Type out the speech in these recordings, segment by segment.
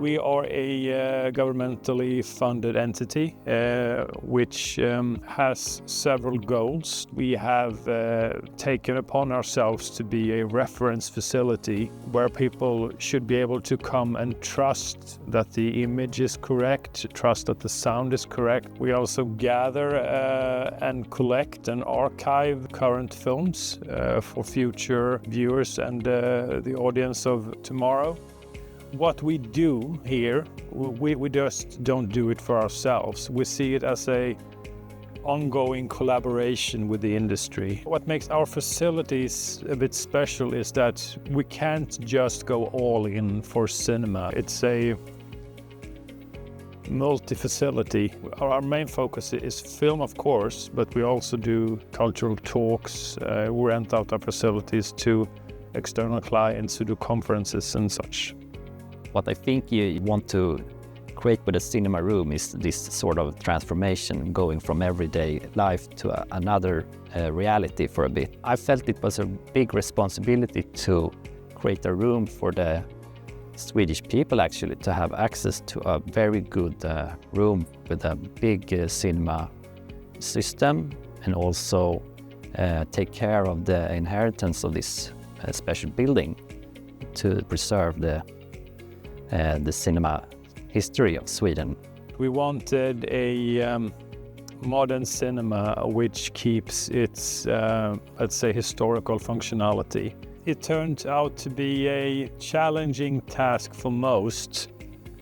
We are a governmentally funded entity which has several goals. We have taken upon ourselves to be a reference facility where people should be able to come and trust that the image is correct, trust that the sound is correct. We also gather and collect and archive current films for future viewers and the audience of tomorrow. What we do here, we just don't do it for ourselves. We see it as a ongoing collaboration with the industry. What makes our facilities a bit special is that we can't just go all in for cinema. It's a multi-facility. Our main focus is film, of course, but we also do cultural talks. We rent out our facilities to external clients who do conferences and such. What I think you want to create with a cinema room is this sort of transformation, going from everyday life to another reality for a bit. I felt it was a big responsibility to create a room for the Swedish people actually to have access to a very good room with a big cinema system, and also take care of the inheritance of this special building to preserve the cinema history of Sweden. We wanted a modern cinema which keeps its, let's say, historical functionality. It turned out to be a challenging task for most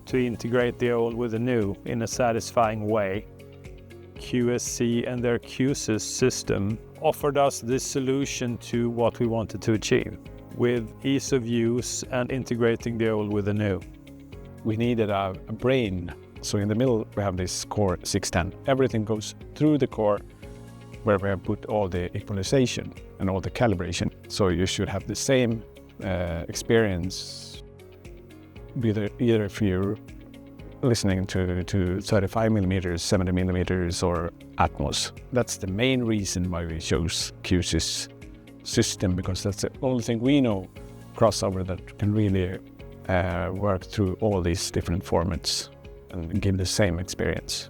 to integrate the old with the new in a satisfying way. Q-SYS and their Q-SYS system offered us this solution to what we wanted to achieve, with ease of use and integrating the old with the new. We needed a brain. So in the middle we have this core 610. Everything goes through the core where we have put all the equalization and all the calibration. So you should have the same experience either if you're listening to 35 millimeters, 70 millimeters or Atmos. That's the main reason why we chose Q-SYS system, because that's the only thing we know crossover that can really work through all these different formats and give the same experience.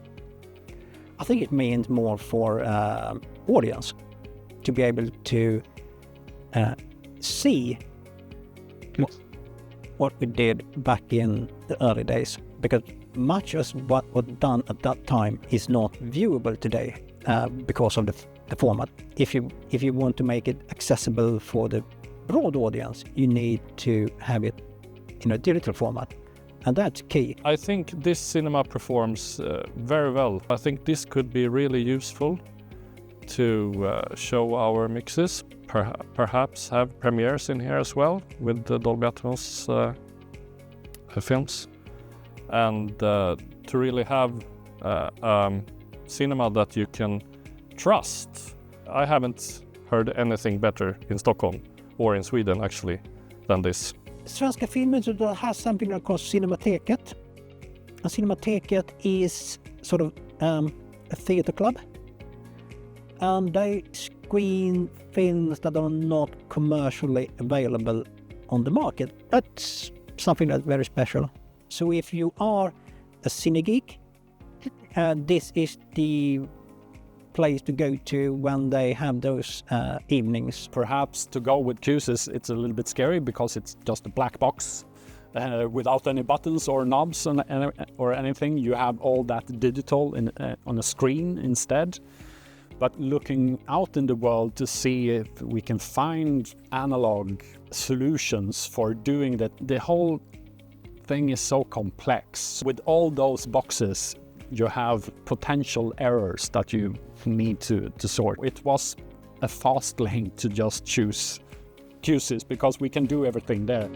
I think it means more for audience to be able to see what we did back in the early days, because much as what was done at that time is not viewable today because of the format. If you want to make it accessible for the broad audience, you need to have it in a digital format, and that's key. I think this cinema performs very well. I think this could be really useful to show our mixes, perhaps have premieres in here as well with the Dolby Atmos films, and to really have cinema that you can trust. I haven't heard anything better in Stockholm or in Sweden actually than this. Svenska Film Institute has something that calls Cinemateket. And Cinemateket is sort of a theater club. And they screen films that are not commercially available on the market. That's something that's very special. So if you are a cine geek, this is the place to go to when they have those evenings. Perhaps to go with Q-SYS, it's a little bit scary because it's just a black box without any buttons or knobs or anything. You have all that digital on a screen instead. But looking out in the world to see if we can find analog solutions for doing that, the whole thing is so complex. With all those boxes, you have potential errors that you need to sort. It was a fast lane to just choose Q-SYS because we can do everything there.